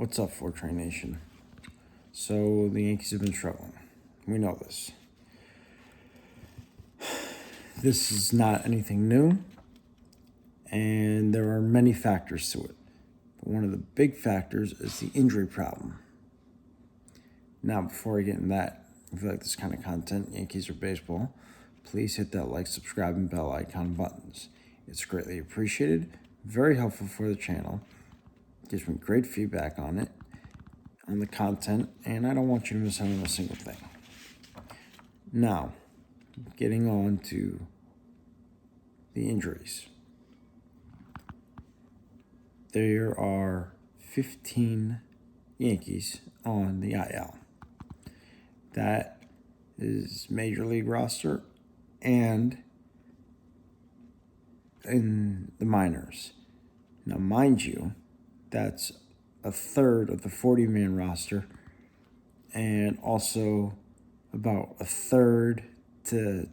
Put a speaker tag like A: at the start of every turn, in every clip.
A: What's up, 4-Train Nation? So the Yankees have been struggling. We know this. This is not anything new, and there are many factors to it. But one of the big factors is the injury problem. Now, before I get into that, if you like this kind of content, Yankees or baseball, please hit that like, subscribe, and bell icon buttons. It's greatly appreciated, very helpful for the channel, gives me great feedback on it, on the content, and I don't want you to miss out on a single thing. Now, getting on to the injuries. There are 15 Yankees on the IL. That is Major League roster and in the minors. Now, mind you, that's a third of the 40-man roster and also about a third to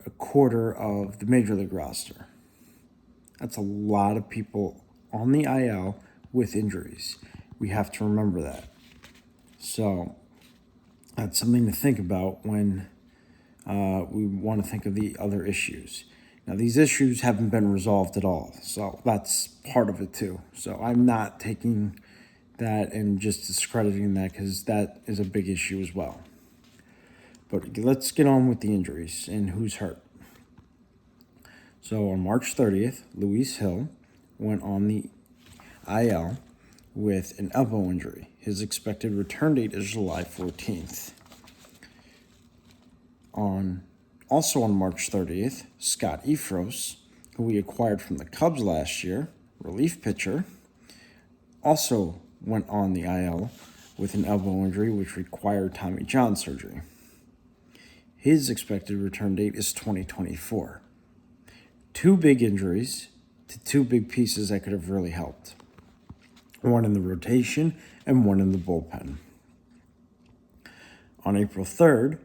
A: a quarter of the Major League roster. That's a lot of people on the IL with injuries. We have to remember that. So that's something to think about when we want to think of the other issues. Now, these issues haven't been resolved at all, so that's part of it too. So I'm not taking that and just discrediting that because that is a big issue as well. But let's get on with the injuries and who's hurt. So on March 30th, Luis Hill went on the IL with an elbow injury. His expected return date is July 14th. Also on March 30th, Scott Efros, who we acquired from the Cubs last year, relief pitcher, also went on the IL with an elbow injury which required Tommy John surgery. His expected return date is 2024. Two big injuries to two big pieces that could have really helped. One in the rotation and one in the bullpen. On April 3rd,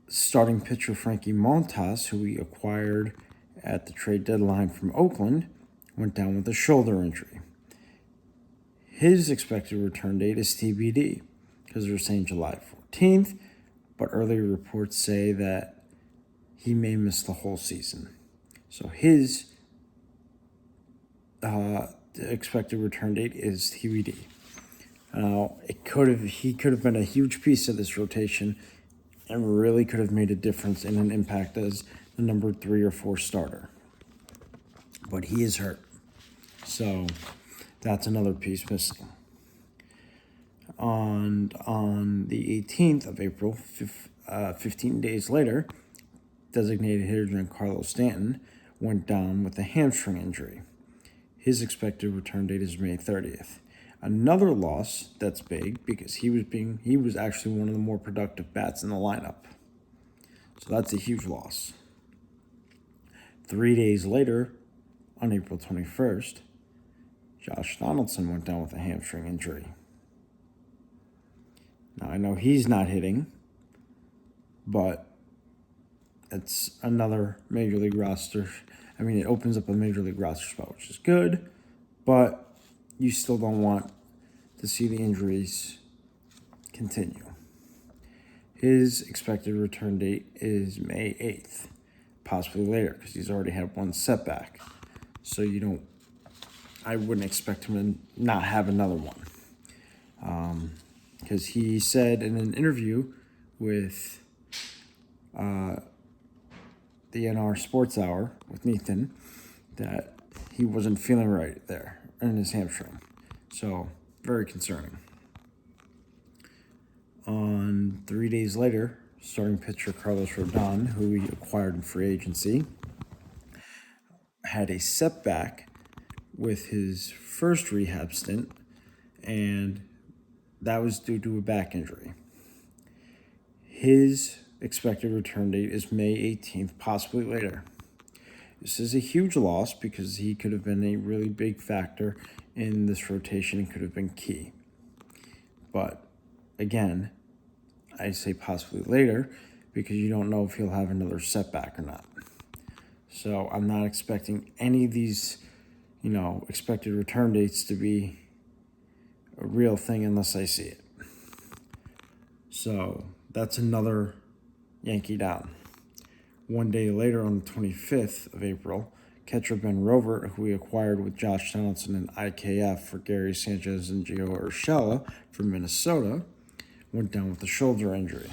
A: starting pitcher Frankie Montas, who we acquired at the trade deadline from Oakland, went down with a shoulder injury. His expected return date is TBD because they're saying July 14th, but earlier reports say that he may miss the whole season. So his expected return date is TBD. He could have been a huge piece of this rotation and really could have made a difference and an impact as the number 3 or 4 starter. But he is hurt. So that's another piece missing. On the 18th of April, 15 days later, designated hitter Giancarlo Stanton went down with a hamstring injury. His expected return date is May 30th. Another loss that's big because he was actually one of the more productive bats in the lineup. So that's a huge loss. 3 days later, on April 21st, Josh Donaldson went down with a hamstring injury. Now, I know he's not hitting, but it's another Major League roster. I mean, it opens up a Major League roster spot, which is good, but you still don't want to see the injuries continue. His expected return date is May 8th, possibly later, because he's already had one setback. So I wouldn't expect him to not have another one. Because he said in an interview with the NR Sports Hour with Nathan that he wasn't feeling right there in his hamstring. So, very concerning. On 3 days later, starting pitcher Carlos Rodon, who we acquired in free agency, had a setback with his first rehab stint, and that was due to a back injury. His expected return date is May 18th, possibly later. This is a huge loss because he could have been a really big factor in this rotation and could have been key. But again, I say possibly later because you don't know if he'll have another setback or not. So I'm not expecting any of these, expected return dates to be a real thing unless I see it. So that's another Yankee down. One day later, on the 25th of April, catcher Ben Rovert, who we acquired with Josh Donaldson and IKF for Gary Sanchez and Gio Urshela from Minnesota, went down with a shoulder injury.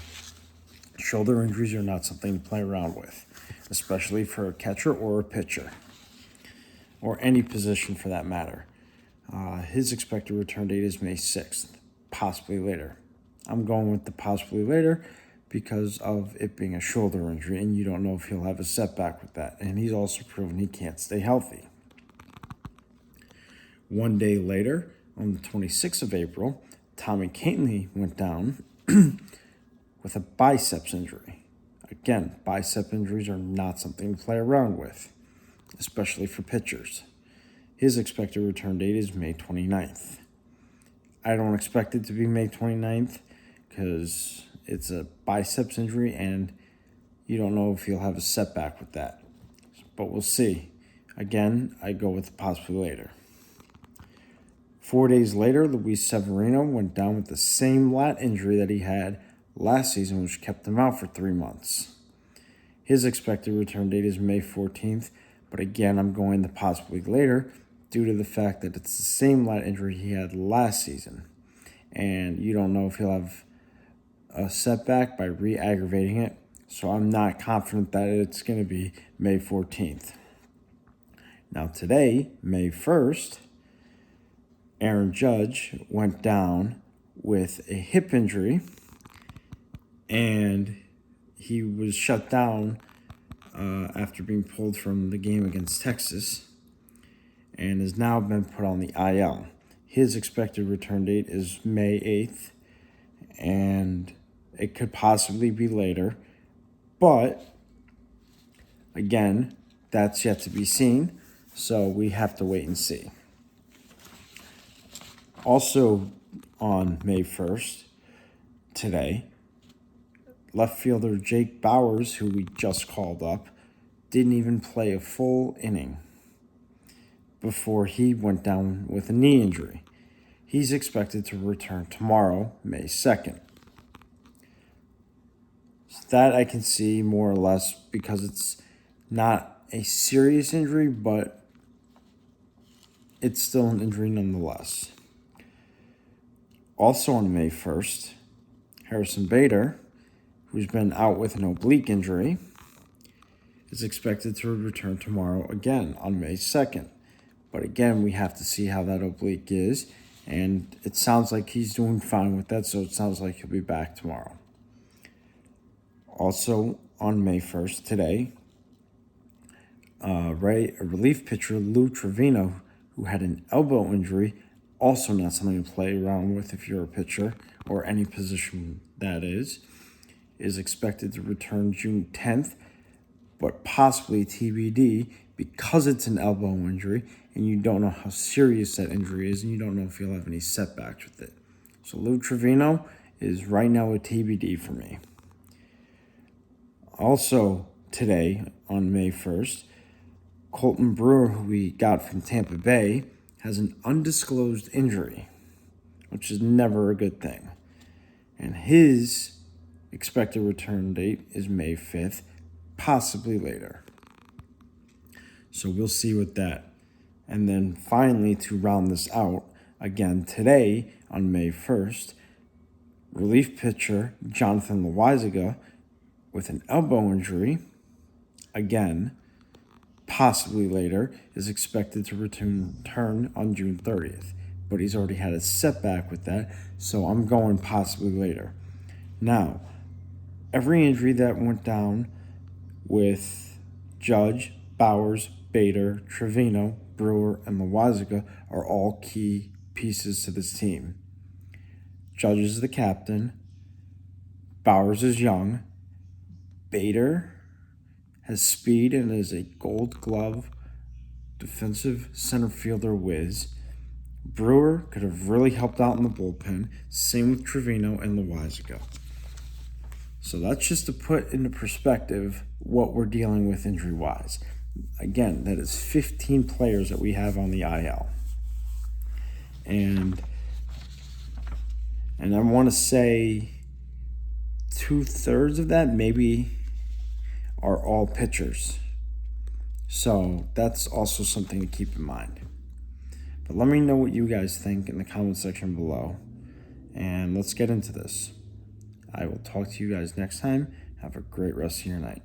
A: Shoulder injuries are not something to play around with, especially for a catcher or a pitcher, or any position for that matter. His expected return date is May 6th, possibly later. I'm going with the possibly later because of it being a shoulder injury, and you don't know if he'll have a setback with that. And he's also proven he can't stay healthy. One day later, on the 26th of April, Tommy Kahnle went down with a biceps injury. Again, bicep injuries are not something to play around with, especially for pitchers. His expected return date is May 29th. I don't expect it to be May 29th because it's a biceps injury and you don't know if he'll have a setback with that. But we'll see. Again, I go with possibly later. 4 days later, Luis Severino went down with the same lat injury that he had last season, which kept him out for 3 months. His expected return date is May 14th, but again, I'm going to possibly later due to the fact that it's the same lat injury he had last season. And you don't know if he'll have a setback by re-aggravating it, so I'm not confident that it's going to be May 14th. Now today, May 1st, Aaron Judge went down with a hip injury, and he was shut down after being pulled from the game against Texas and has now been put on the IL. His expected return date is May 8th, and it could possibly be later, but again, that's yet to be seen, so we have to wait and see. Also on May 1st, today, left fielder Jake Bauers, who we just called up, didn't even play a full inning before he went down with a knee injury. He's expected to return tomorrow, May 2nd. So that I can see more or less because it's not a serious injury, but it's still an injury nonetheless. Also on May 1st, Harrison Bader, who's been out with an oblique injury, is expected to return tomorrow again on May 2nd. But again, we have to see how that oblique is, and it sounds like he's doing fine with that, so it sounds like he'll be back tomorrow. Also on May 1st, today, relief pitcher Lou Trevino, who had an elbow injury, also not something to play around with if you're a pitcher or any position that is expected to return June 10th, but possibly TBD because it's an elbow injury and you don't know how serious that injury is and you don't know if you'll have any setbacks with it. So Lou Trevino is right now a TBD for me. Also today on May 1st, Colton Brewer, who we got from Tampa Bay, has an undisclosed injury, which is never a good thing. And his expected return date is May 5th, possibly later. So we'll see with that. And then finally, to round this out, again today on May 1st, relief pitcher Jonathan Loaizaga with an elbow injury, again, possibly later, is expected to return on June 30th. But he's already had a setback with that, so I'm going possibly later. Now, every injury that went down with Judge, Bauers, Bader, Trevino, Brewer, and Loaizaga are all key pieces to this team. Judge is the captain. Bauers is young. Bader has speed and is a Gold Glove defensive center fielder whiz. Brewer could have really helped out in the bullpen. Same with Trevino and Loaizaga. So that's just to put into perspective what we're dealing with injury-wise. Again, that is 15 players that we have on the IL. And And I want to say 2/3 of that maybe are all pitchers. So that's also something to keep in mind. But let me know what you guys think in the comment section below. And let's get into this. I will talk to you guys next time. Have a great rest of your night.